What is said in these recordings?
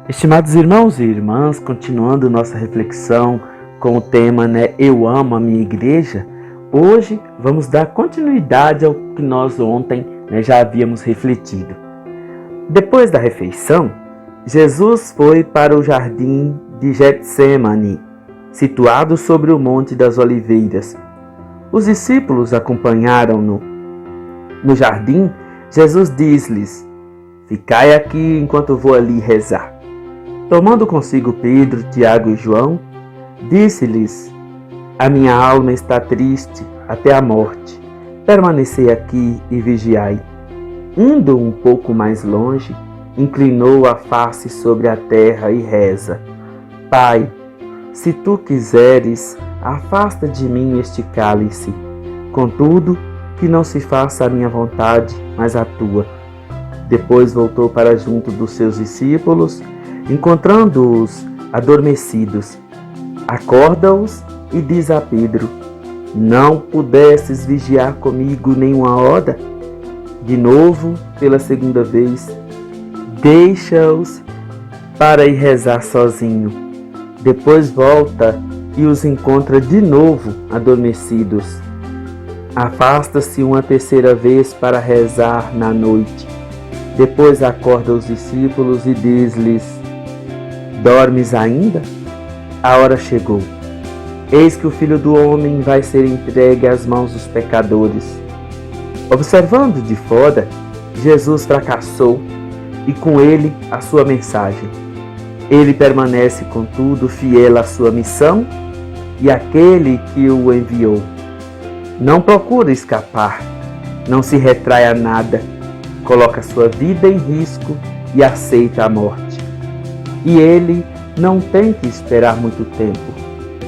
Estimados irmãos e irmãs, continuando nossa reflexão com o tema Eu amo a minha igreja, hoje vamos dar continuidade ao que nós ontem já havíamos refletido. Depois da refeição, Jesus foi para o jardim de Getsêmani, situado sobre o Monte das Oliveiras. Os discípulos acompanharam-no. No jardim, Jesus diz-lhes: "Ficai aqui enquanto vou ali rezar." Tomando consigo Pedro, Tiago e João, disse-lhes: "A minha alma está triste até a morte. Permanecei aqui e vigiai." Indo um pouco mais longe, inclinou a face sobre a terra e reza: "Pai, se tu quiseres, afasta de mim este cálice. Contudo, que não se faça a minha vontade, mas a tua." Depois voltou para junto dos seus discípulos, encontrando-os adormecidos. Acorda-os e diz a Pedro: "Não pudesses vigiar comigo nem uma hora?" De novo, pela segunda vez, deixa-os para ir rezar sozinho. Depois volta e os encontra de novo adormecidos. Afasta-se uma terceira vez para rezar na noite. Depois acorda os discípulos e diz-lhes: "Dormes ainda? A hora chegou. Eis que o Filho do Homem vai ser entregue às mãos dos pecadores." Observando de fora, Jesus fracassou e com ele a sua mensagem. Ele permanece, contudo, fiel à sua missão e àquele que o enviou. Não procura escapar, não se retrai a nada, coloca sua vida em risco e aceita a morte. E ele não tem que esperar muito tempo.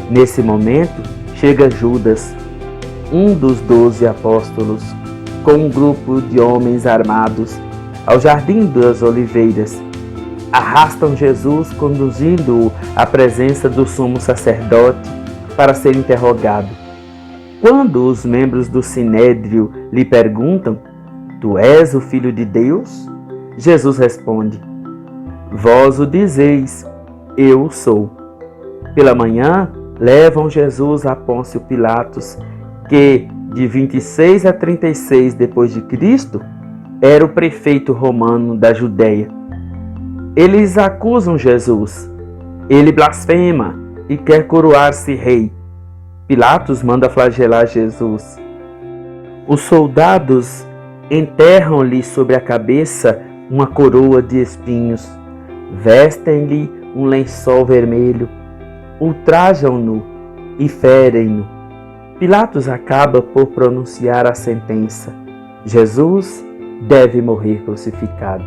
Nesse momento, chega Judas, um dos 12 apóstolos, com um grupo de homens armados, ao Jardim das Oliveiras. Arrastam Jesus, conduzindo-o à presença do sumo sacerdote para ser interrogado. Quando os membros do Sinédrio lhe perguntam: "Tu és o Filho de Deus?" Jesus responde: "Vós o dizeis, eu sou." Pela manhã, levam Jesus a Pôncio Pilatos, que, de 26 a 36 depois de Cristo, era o prefeito romano da Judéia. Eles acusam Jesus. Ele blasfema e quer coroar-se rei. Pilatos manda flagelar Jesus. Os soldados enterram-lhe sobre a cabeça uma coroa de espinhos, vestem-lhe um lençol vermelho, ultrajam-no e ferem-no. Pilatos acaba por pronunciar a sentença: Jesus deve morrer crucificado.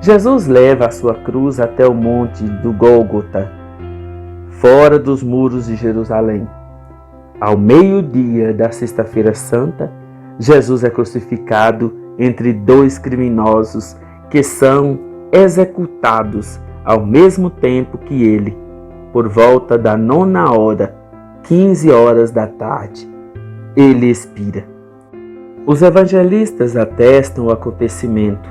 Jesus leva a sua cruz até o monte do Gólgota, fora dos muros de Jerusalém. Ao meio-dia da Sexta-feira Santa, Jesus é crucificado entre dois criminosos que são executados ao mesmo tempo que ele, por volta da 9h, 15 horas da tarde. Ele expira. Os evangelistas atestam o acontecimento,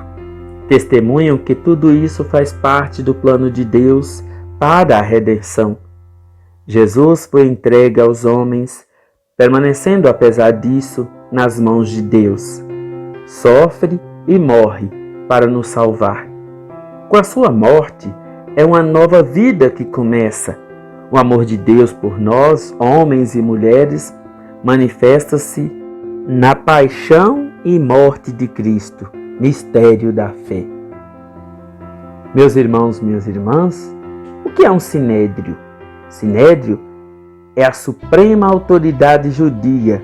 testemunham que tudo isso faz parte do plano de Deus para a redenção. Jesus foi entregue aos homens, permanecendo apesar disso nas mãos de Deus. Sofre e morre para nos salvar. Com a sua morte, é uma nova vida que começa. O amor de Deus por nós, homens e mulheres, manifesta-se na paixão e morte de Cristo, mistério da fé. Meus irmãos, minhas irmãs, o que é um sinédrio? Sinédrio é a suprema autoridade judia,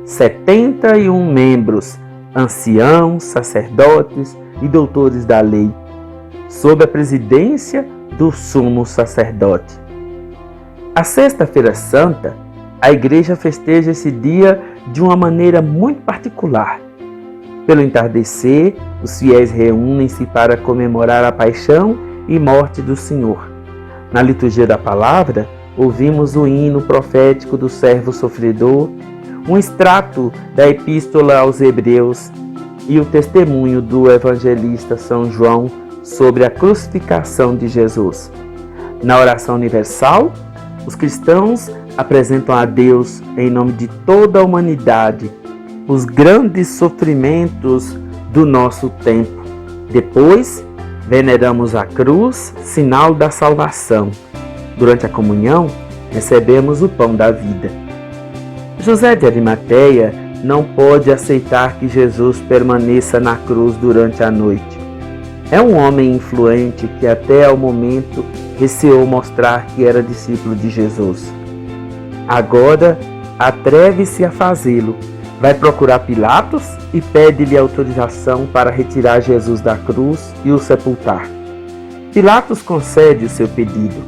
71 membros, anciãos, sacerdotes e doutores da lei, sob a presidência do sumo sacerdote. A Sexta-feira Santa, a Igreja festeja esse dia de uma maneira muito particular. Pelo entardecer, os fiéis reúnem-se para comemorar a paixão e morte do Senhor. Na liturgia da palavra, ouvimos o hino profético do servo sofredor, um extrato da Epístola aos Hebreus e o testemunho do evangelista São João sobre a crucificação de Jesus. Na oração universal, os cristãos apresentam a Deus, em nome de toda a humanidade, os grandes sofrimentos do nosso tempo. Depois, veneramos a cruz, sinal da salvação. Durante a comunhão, recebemos o pão da vida. José de Arimateia não pode aceitar que Jesus permaneça na cruz durante a noite. É um homem influente que até ao momento receou mostrar que era discípulo de Jesus. Agora, atreve-se a fazê-lo. Vai procurar Pilatos e pede-lhe autorização para retirar Jesus da cruz e o sepultar. Pilatos concede o seu pedido.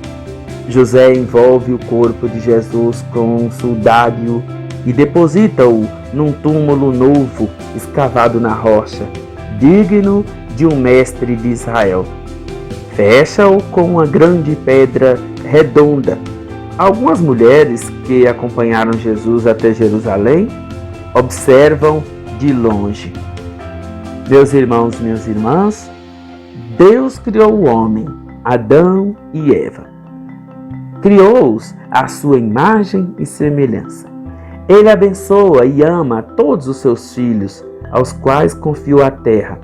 José envolve o corpo de Jesus com um sudário e deposita-o num túmulo novo escavado na rocha, digno de um mestre de Israel. Fecha-o com uma grande pedra redonda. Algumas mulheres que acompanharam Jesus até Jerusalém observam de longe. Meus irmãos e minhas irmãs, Deus criou o homem, Adão e Eva. Criou-os à sua imagem e semelhança. Ele abençoa e ama todos os seus filhos, aos quais confiou a terra.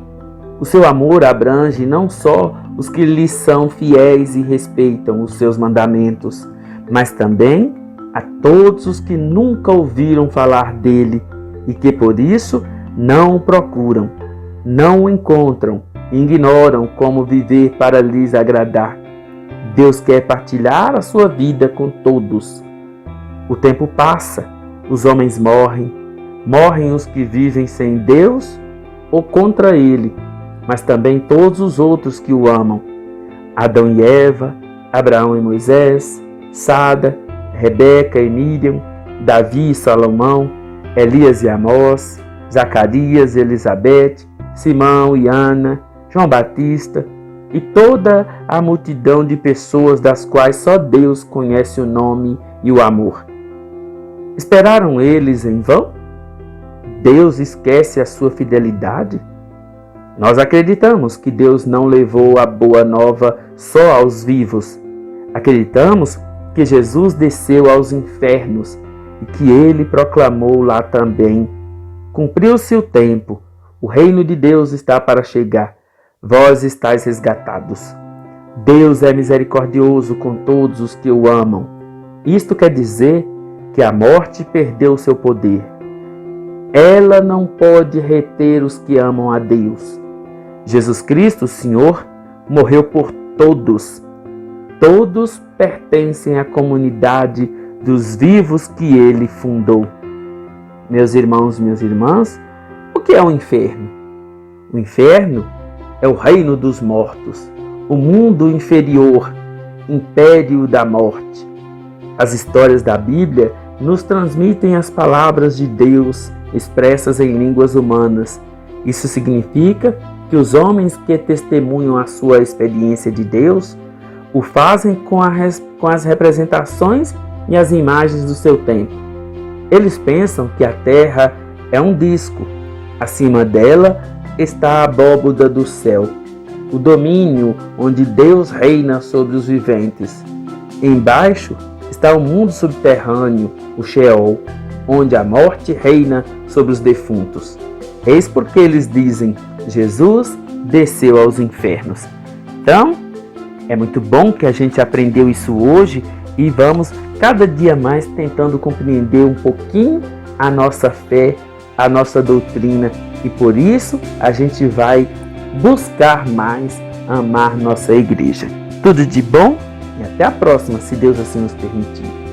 O seu amor abrange não só os que lhe são fiéis e respeitam os seus mandamentos, mas também a todos os que nunca ouviram falar dele e que por isso não o procuram, não o encontram, ignoram como viver para lhes agradar. Deus quer partilhar a sua vida com todos. O tempo passa, os homens morrem, morrem os que vivem sem Deus ou contra Ele, mas também todos os outros que o amam. Adão e Eva, Abraão e Moisés, Sada, Rebeca e Miriam, Davi e Salomão, Elias e Amós, Zacarias e Elizabeth, Simão e Ana, João Batista e toda a multidão de pessoas das quais só Deus conhece o nome e o amor. Esperaram eles em vão? Deus esquece a sua fidelidade? Nós acreditamos que Deus não levou a boa nova só aos vivos. Acreditamos que Jesus desceu aos infernos e que ele proclamou lá também: cumpriu-se o tempo, o reino de Deus está para chegar, vós estáis resgatados. Deus é misericordioso com todos os que o amam. Isto quer dizer que a morte perdeu seu poder. Ela não pode reter os que amam a Deus. Jesus Cristo, o Senhor, morreu por todos. Todos pertencem à comunidade dos vivos que ele fundou. Meus irmãos e minhas irmãs, o que é o inferno? O inferno é o reino dos mortos, o mundo inferior, império da morte. As histórias da Bíblia nos transmitem as palavras de Deus expressas em línguas humanas. Isso significa que os homens que testemunham a sua experiência de Deus o fazem com as representações e as imagens do seu tempo. Eles pensam que a terra é um disco. Acima dela está a abóboda do céu, o domínio onde Deus reina sobre os viventes. Embaixo está o mundo subterrâneo, o Sheol, onde a morte reina sobre os defuntos. Eis porque eles dizem: Jesus desceu aos infernos. Então, é muito bom que a gente aprendeu isso hoje e vamos cada dia mais tentando compreender um pouquinho a nossa fé, a nossa doutrina, e por isso a gente vai buscar mais amar nossa igreja. Tudo de bom e até a próxima, se Deus assim nos permitir.